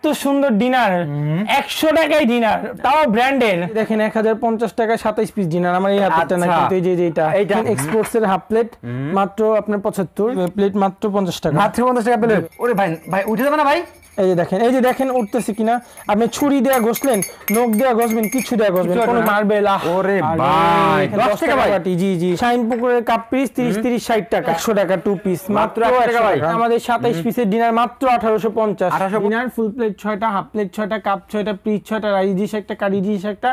এত সুন্দর ডিনার 100 টাকায় ডিনার, তাও ব্র্যান্ডের। দেখেন 1050 টাকায় 27 পিস ডিনার। আমার এই হাতেরটা না, কিন্তু এই যে এটা এক্সপোর্টস এর হাফ প্লেট মাত্র আপনার 75, প্লেট মাত্র 50 টাকা। মাত্র 50 টাকা প্লেট। ওরে ভাই ভাই উঠে যাবে না ভাই? এই যে দেখেন উঠতেছে কিনা। আপনি ছুরি দেয়া ঘষলেন, নখ দেয়া ঘষবেন, কিছু দেয়া ঘষবেন, কোনো মার্বেল। ওরে ভাই 10 টাকা ভাই। জি শাইন পুকুরের কাপ পিস 30 60 টাকা, 100 টাকা 2 পিস মাত্র 100 টাকা ভাই। আমাদের 27 পিসের ডিনার মাত্র 1850। ডিনার ফুল প্লেট 6টা, হাফ প্লেট 6টা, কাপ 6টা, পিস 6টা, রাইস ডিশ একটা, কারি ডিশ একটা।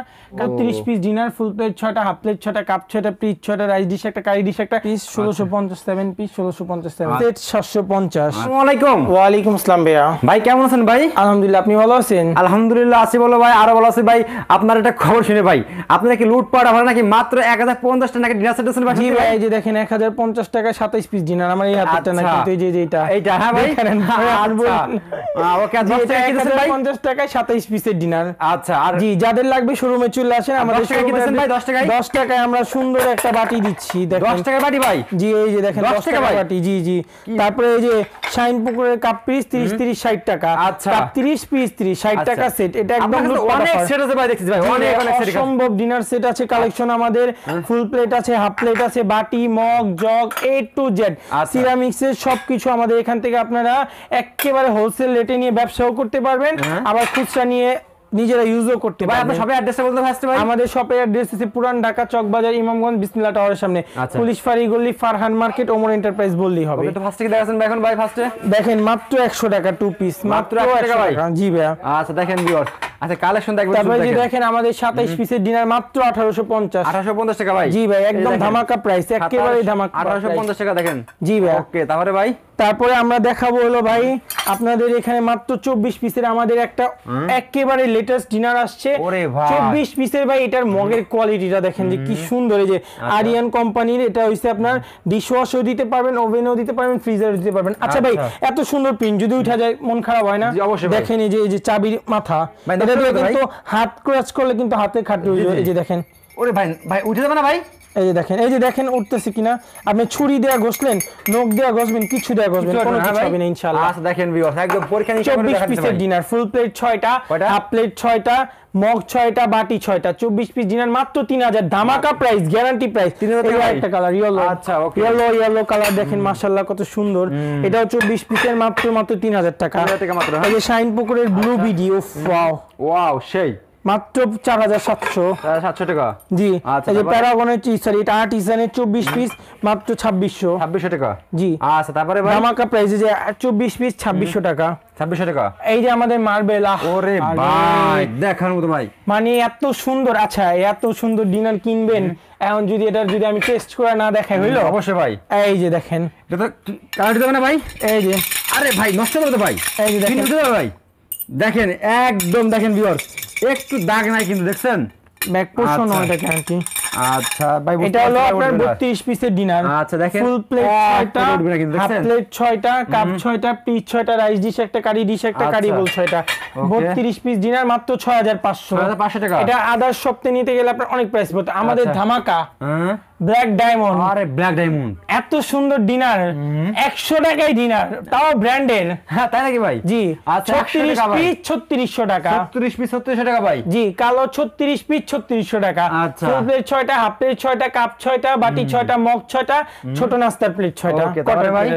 30 পিস ডিনার ফুল প্লেট 6টা, হাফ প্লেট 6টা, কাপ 6টা, পিস 6টা, রাইস ডিশ একটা, কারি ডিশ একটা। Piece 1650, 7 piece 1650, plate 750। আসসালামু আলাইকুম। ওয়া আলাইকুম আসসালাম ভাইয়া। ভাই কেমন আছেন ভাই? আলহামদুলিল্লাহ, আপনি ভালো আছেন? আলহামদুলিল্লাহ আছি বলো ভাই, আরো ভালো আছি ভাই। আপনার একটা খবর শুনে ভাই, আপনারা কি লুটপাট আপনারা নাকি মাত্র 1050 টাকা ডিনার সেট দিয়েছেন ভাই? জি ভাই, এই যে দেখেন 1050 টাকায় 27 পিস ডিনার। আমার এই হাতেরটা না, কিন্তু এই যে এইটা হ্যাঁ ভাই। ওকে, আচ্ছা 1050 টাকায় 27 পিসের ডিনার। আচ্ছা, আর জি যাদের লাগবে শোরুমে চলে আসেন। আমাদের শোরুমে দিচ্ছেন ভাই 10 টাকায়। 10 টাকায় আমরা সুন্দর একটা বাটি দিচ্ছি। দেখেন 10 টাকা বাটি ভাই। জি এই যে দেখেন 10 টাকা বাটি। জি তারপরে এই যে শাইন পুকুরের কাপ পিস 30 60 টাকা। আচ্ছা, কাপ 30 পিস 60 টাকা সেট। এটা একদম অনেক সেট আছে ভাই, দেখছি ভাই অনেক সেট আছে। সম্ভব ডিনার সেট আছে কালেকশন আমাদের। ফুল প্লেট আছে, হাফ প্লেট আছে, বাটি, mug, jug, A to Z সিরামিক্সের সবকিছু আমাদের এখান থেকে আপনারা একেবারে হোলসেল রেটে নিয়ে ব্যবসাও করতে পারবেন, আবার খুচরা নিয়ে নিজেরা ইউজও করতে পারবেন। আপনার শপের অ্যাড্রেসটা বলতে পারছেন ভাই? আমাদের শপের অ্যাড্রেস আছে পুরান ঢাকা চকবাজার, ইমামগঞ্জ, বিসমিল্লাহ টাওয়ারের সামনে। পুলিশ ফাঁড়ি গলি, ফারহান মার্কেট, ওমর এন্টারপ্রাইজ বললেই হবে। তো ফার্স্টে কি দেখাছেন ভাই এখন ভাই? ফার্স্টে দেখেন মাত্র 100 টাকা 2 পিস, মাত্র 100 টাকা ভাই। জি ভাইয়া। আচ্ছা দেখেন ভিউয়ার্স, আচ্ছা কালেকশন দেখবেন। তারপরে যে দেখেন আমাদের 27 পিসের ডিনার মাত্র 1850। 1850 টাকা ভাই। জি ভাই, একদম ধামাকা প্রাইস, একেবারে ধামাকা। 1850 টাকা দেখেন। জি ভাই। ওকে, তারপরে ভাই তারপরে আমরা দেখাবো হলো ভাই আপনাদের এখানে মাত্র 24 পিসের আমাদের একটা একেবারে লেটেস্ট ডিনার আসছে। 24 পিসের ভাই। এটার মগের কোয়ালিটিটা দেখেন যে কি সুন্দর। এই যে আরিয়ান কোম্পানির, এটা হইছে আপনার ডিশওয়াশও দিতে পারবেন, ওভেনও দিতে পারবেন, ফ্রিজারও দিতে পারবেন। আচ্ছা ভাই, এত সুন্দর পিন যদি উঠা যায় মন খারাপ হয় না? দেখেন এই যে চাবির মাথা, এটা দিয়ে কিন্তু হাত ক্রাচ করলে কিন্তু হাতে খাটে। এই যে দেখেন। ওরে ভাই ভাই উঠে যাবে না ভাই? এই যে দেখেন উঠতেছে কিনা। আপনি ছুরি দেয়া ঘষলেন, নখ দেয়া ঘষবেন, কিছু দেয়া ঘষবেন, কোনো কিছু হবে না ইনশাআল্লাহ। আচ্ছা দেখেন ভিউয়ার্স, একদম পরীক্ষা নিয়ে 24 পিসের ডিনার ফুল প্লেট 6টা, হাফ প্লেট 6টা, মগ 6টা, বাটি 6টা, 24 পিস ডিনার মাত্র 3000। ধামাকা প্রাইস, গ্যারান্টি প্রাইস। 3000 টাকা একটা কালার ইয়েলো। আচ্ছা ওকে, ইয়েলো কালার দেখেন মাশাআল্লাহ কত সুন্দর। এটাও 24 পিসের মাত্র 3000 টাকা। 3000 টাকা মাত্র। এই যে শাইন পুকুরের ব্লু ভিডিও, ওয়াও সেই মাত্র 4700 টাকা। জি। এই যে প্যারাগনের সরি এটা আর্টিসানের 24 পিস মাত্র 2600 টাকা। জি। আচ্ছা তারপরে ভাই ধামাকা প্রাইস যে 24 পিস 2600 টাকা। 2600 টাকা। এই যে আমাদের মার্বেল। ওরে ভাই দেখার মতো ভাই, মানে এত সুন্দর। আচ্ছা এত সুন্দর ডিনার কিনবেন, এখন যদি আমি টেস্ট করে না দেখাই হইলো? অবশ্যই ভাই। এই যে দেখেন, এটা তো কালার দিতে হবে না ভাই? এই যে আরে ভাই নষ্ট হবে তো ভাই। এই যে দেখেন ভাই, দেখেন একদম দেখেন ভিউয়ার্স, একটু দাগ নাই কিন্তু দেখছেন ব্যাক পোরশন এটা কি? আচ্ছা ভাই এটা হলো আপনার 32 পিসের ডিনার। আচ্ছা দেখেন ফুল প্লেট 6টা, হাফ প্লেট 6টা, কাপ 6টা, পিস 6টা, রাইস ডিশ একটা, কারি ডিশ একটা, কারি বোল 6টা। 32 পিস ডিনার মাত্র 6500 টাকা। এটা আদার সপ্তাহে নিতে গেলে আপনার অনেক প্রাইস পড়বে। আমাদের ধামাকা ব্ল্যাক ডায়মন্ড। আরে ব্ল্যাক ডায়মন্ড, এত সুন্দর ডিনার 100 টাকায় ডিনার, তাও ব্র্যান্ডের। হ্যাঁ তাই নাকি ভাই? জি। আচ্ছা 36 পিস 3600 টাকা। 36 পিস 3600 টাকা ভাই। জি। কালো 36 পিস 3600 টাকা। আচ্ছা। ফুল প্লেট 6টা, হাফ প্লেট 6টা, কাপ 6টা, বাটি 6টা, মগ 6টা, ছোট নাস্তার প্লেট 6টা। ওকে তারপরে ভাই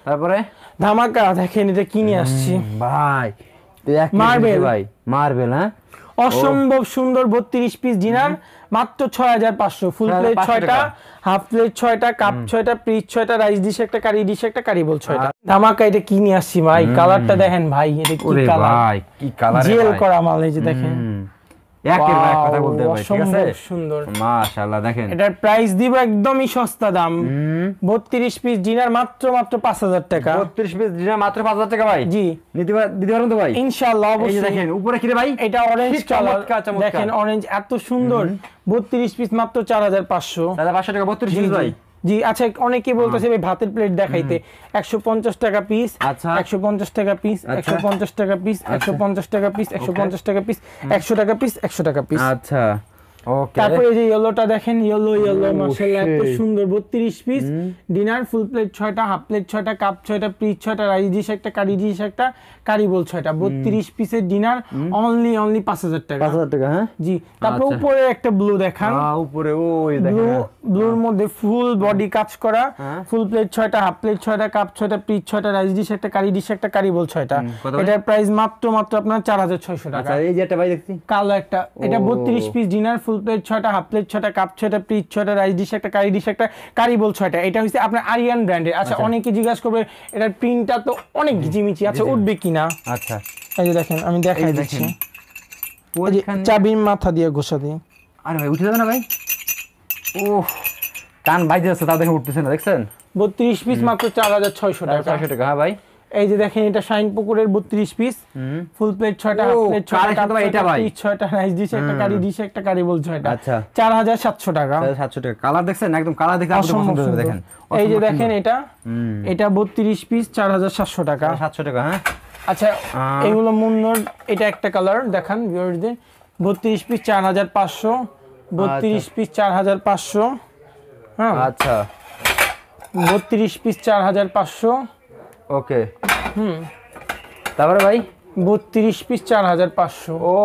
তারপরে ধামাকা দেখেন এটা কিনে আসছি ভাই। মার্বেল ভাই মার্বেল, হ্যাঁ অসম্ভব সুন্দর 32 পিস ডিনার মাত্র 6500। ফুল প্লেট 6টা, হাফ প্লেট 6টা, কাপ 6টা, পিস 6টা, রাইস ডিশ একটা, কারি ডিশ একটা, কারি বোল 6টা। ধামাকা এটা কিনে আসছি ভাই। কালারটা দেখেন ভাই, এটা কি কালার ভাই, কি কালার জেল করা মাল। এই যে দেখেন একের ভাই কথা বলতে ভাই, ঠিক আছে সুন্দর মাশাআল্লাহ। দেখেন এটার প্রাইস দিব একদমই সস্তা দাম। 32 পিস ডিনার মাত্র 5000 টাকা। 32 পিস ডিনার মাত্র 5000 টাকা ভাই। জি। দিতে পারবেন তো ভাই? ইনশাআল্লাহ অবশ্যই। এই যে দেখেন উপরে কি রে ভাই? এটা অরেঞ্জ কালার দেখেন, অরেঞ্জ এত সুন্দর। 32 পিস মাত্র 4500 টাকা। 32 পিস ভাই। জি। আচ্ছা অনেকেই বলতেছে ভাই ভাতের প্লেট দেখাইতে 150 টাকা পিস। আচ্ছা 150 টাকা পিস, 150 টাকা পিস, 150 টাকা পিস, 150 টাকা পিস, 100 টাকা পিস, 100 টাকা পিস। আচ্ছা ওকে তারপরে এই যে ইয়েলোটা দেখেন, ইয়েলো মাশাআল্লাহ এত সুন্দর 32 পিস ডিনার, ফুল প্লেট 6টা, হাফ প্লেট 6টা, কাপ 6টা, পিস 6টা, রাইস ডিশ একটা, কারি ডিশ একটা, কারি বোল 6টা, 32 পিসের ডিনার অনলি 5000 টাকা। 5000 টাকা। হ্যাঁ জি। তারপর উপরে একটা ব্লু দেখান, উপরে ওই দেখেন ব্লুর মধ্যে ফুল বডি কাজ করা, ফুল প্লেট 6টা, হাফ প্লেট 6টা, কাপ 6টা, পিস 6টা, রাইস ডিশ একটা, কারি ডিশ একটা, কারি বোল 6টা। এটার প্রাইস মাত্র আপনার 4600 টাকা। আচ্ছা এই যে একটা ভাই দেখছি কালো একটা, এটা 32 পিস ডিনার, ফুল প্লেট 6টা, হাফ প্লেট 6টা, কাপ 6টা, পিস 6টা, রাইস ডিশ একটা, কারি ডিশ একটা, কারি বোল 6টা। এটা হচ্ছে আপনার আরিয়ান ব্র্যান্ডের। আচ্ছা অনেকে জিজ্ঞাসা করবে এটার প্রিন্টটা তো অনেক ঘিচিমিচি, আচ্ছা উঠবে কিনা। আচ্ছা এই যে দেখেন আমি দেখাই দিচ্ছি, চাবির মাথা দিয়ে ঘষা দিই। আরে ভাই উঠে যাবে না ভাই, ও কান বাইজে যাচ্ছে তাও দেখে উঠতেছে না, দেখছেন 32 পিস মাত্র 4600 টাকা। 400 টাকা। হ্যাঁ ভাই এই যে দেখেন এটা শাইন পুকুরের 32 পিস, ফুল প্লেট 6টা, হাফ প্লেট 6টা, কাপ 6টা, পিস 6টা, রাইস ডিশ একটা, কারি ডিশ একটা, কারি বোল 6টা। আচ্ছা 4700 টাকা। 700 টাকা। কালার দেখছেন একদম, কালার দেখে আপনাদের পছন্দ হবে দেখেন। এই যে দেখেন এটা 32 পিস 4700 টাকা। 700 টাকা। হ্যাঁ আচ্ছা এগুলো মুন্নর, এটা একটা কালার দেখান ভিউয়ারদের, 32 পিস 4500, 32 পিস 4500। হ্যাঁ আচ্ছা 32 পিস 4500। ওকে তারপরে ভাই 32 পিস 4500। ও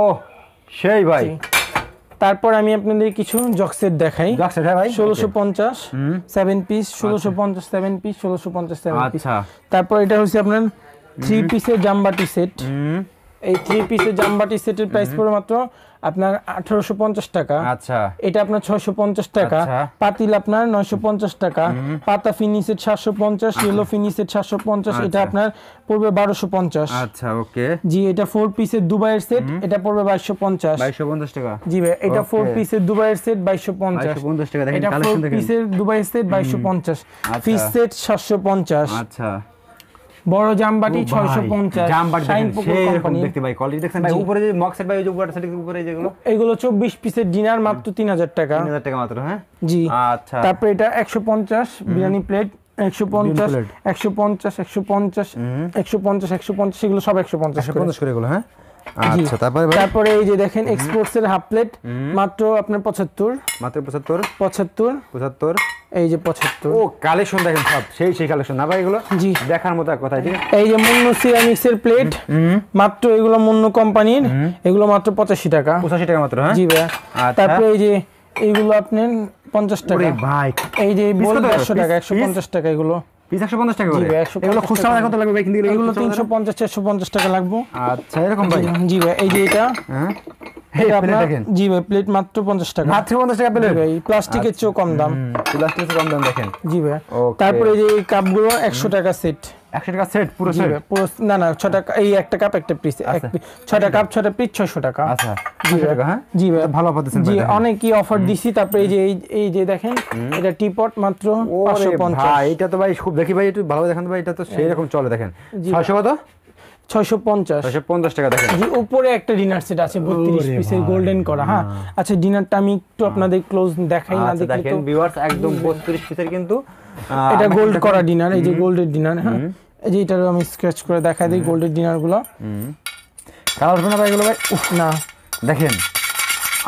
সেই ভাই। তারপর আমি আপনাদের কিছু জক্সেট দেখাই। জক্সেট হ্যাঁ ভাই 1650 7 পিস, 1650 7 পিস, 1650 7 পিস। আচ্ছা তারপর এটা হচ্ছে আপনার 3 পিসের জামবাটি সেট। এই 3 পিসের জামবাটি সেটের প্রাইস পড়ে মাত্র আপনার 1850 টাকা। আচ্ছা এটা আপনার 650 টাকা। পাতিল আপনার 950 টাকা। পাতা ফিনিশের 750, ইয়েলো ফিনিশের 750, এটা আপনার পড়বে 1250। আচ্ছা ওকে জি। এটা 4 পিসের দুবাইয়ের সেট, এটা পড়বে 2250। 2250 টাকা। জি ভাই এটা 4 পিসের দুবাইয়ের সেট 2250। 2250 টাকা। দেখেন এটা কালেকশন 4 দেখেন। পিসের দুবাইয়ের সেট 2250। ফিস সেট 750। আচ্ছা বড় জামবাটি 650। জামবাটি শাইন দেখেন পুকুর সেই রকম কোম্পানি। দেখতে ভাই, কোয়ালিটি দেখছেন ভাই। উপরে যে মক সেট ভাই, ওই যে উপরে সেট উপরে যেগুলো, এগুলো 24 পিসের ডিনার মাত্র 3000 টাকা। 3000 টাকা মাত্র। হ্যাঁ জি। আচ্ছা তারপর এটা 150 বিরিয়ানি প্লেট, 150 150 150 150 150, এগুলো সব 150 করে। 150 করে এগুলো। হ্যাঁ আচ্ছা তারপরে ভাই তারপরে এই যে দেখেন এক্সপোর্টস এর হাফ প্লেট মাত্র আপনার 75 মাত্র 75 75 75। এই যে 75। ও কালেকশন দেখেন সব সেই কালেকশন না ভাই এগুলো। জি দেখার মতো এক কথা। ঠিক আছে এই যে মুন্নু সিরামিক্স এর প্লেট মাত্র, এগুলো মুন্নু কোম্পানির, এগুলো মাত্র 85 টাকা। 85 টাকা মাত্র। হ্যাঁ জি ভাই। আচ্ছা তারপরে এই যে এইগুলো আপনার 50 টাকা। ওরে ভাই এই যে পিস বল কত? 100 টাকা, 150 টাকা এগুলো। পিস 150 টাকা করে। জি ভাই, 150 এগুলো খুচরা কত লাগবে ভাই? কিন্তু এগুলো 350 450 টাকা লাগবে। আচ্ছা এরকম ভাই। জি ভাই। এই যে এটা হ্যাঁ এটা প্লেট আপনার, দেখেন। জি ভাই প্লেট মাত্র 50 টাকা। মাত্র 50 টাকা প্লেট ভাই প্লাস্টিকের চেয়েও কম দাম। প্লাস্টিকের কম দাম দেখেন। জি ভাই। ওকে। তারপরে এই যে এই কাপগুলো 100 টাকা সেট। 100 টাকা সেট পুরো জি সেট। ভাই পুরো, না 6 টাকা, এই একটা কাপ একটা পিস, 6টা কাপ 6টা পিস 600 টাকা। আচ্ছা 600 টাকা। হ্যাঁ জি ভাই ভালো অফার দিচ্ছেন জি ভাই। অনেকই অফার দিছি। তারপরে এই যে এই যে দেখেন এটা টিপট মাত্র ওরে 550। ভাই এটা তো ভাই খুব দেখি ভাই, একটু ভালো দেখান তো ভাই, এটা তো সেই রকম চলে দেখেন। 600 কত? 650। 650 টাকা দেখেন। জি উপরে একটা ডিনার সেট আছে 32 পিসের গোল্ডেন করা। হ্যাঁ আচ্ছা ডিনারটা আমি একটু আপনাদের ক্লোজ দেখাই না, আচ্ছা দেখি দেখেন তো। ভিউয়ার্স একদম 32 পিসের কিন্তু এটা গোল্ড করা ডিনার, এই যে গোল্ডের ডিনার। হ্যাঁ এই যে এটারও আমি স্ক্র্যাচ করে দেখাই দিই গোল্ডের ডিনার গুলো। কালার হবে না ভাই এগুলো ভাই? উফ না দেখেন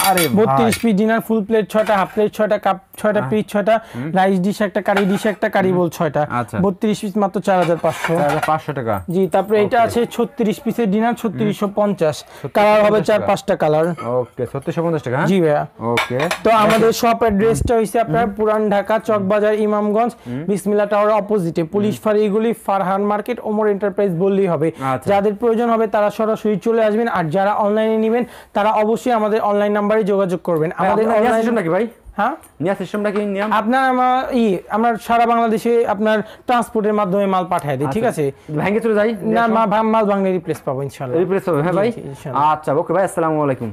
আরে 32 পিস ডিনার, ফুল প্লেট 6টা, হাফ প্লেট 6টা, কাপ 6টা, পিস 6টা, রাইস ডিশ একটা, কারি ডিশ একটা, কারি বোল 6টা। আচ্ছা 32 পিস মাত্র 4500। 500 টাকা। জি। তারপরে এটা আছে 36 পিসের ডিনার 3650, কালার হবে 4-5টা কালার। ওকে 3650 টাকা। জি ভাইয়া। ওকে তো আমাদের শপ অ্যাড্রেসটা হইছে আপনার পুরান ঢাকা চকবাজার ইমামগঞ্জ বিসমিল্লাহ টাওয়ার অপোজিটে পুলিশ ফাঁড়িগুলি ফারহান মার্কেট ওমর এন্টারপ্রাইজ বললেই হবে। আচ্ছা। যাদের প্রয়োজন হবে তারা সরাসরি চলে আসবেন, আর যারা অনলাইনে নেবেন তারা অবশ্যই আমাদের অনলাইন নাম্বারে যোগাযোগ করবেন। আমাদের অনলাইন অনলাইন নাকি ভাই? হ্যাঁ নিয়া সিস্টেমটা কি নিয়ম? আপনার আমরা সারা বাংলাদেশে আপনার ট্রান্সপোর্টের মাধ্যমে মাল পাঠিয়ে দিই। ঠিক আছে ভেঙে চলে যাই না মাল ভাঙলে রিপ্লেস পাবো ইনশাআল্লাহ। রিপ্লেস হবে। হ্যাঁ ভাই জি, ইনশাআল্লাহ। আচ্ছা ওকে ভাই আসসালামু আলাইকুম।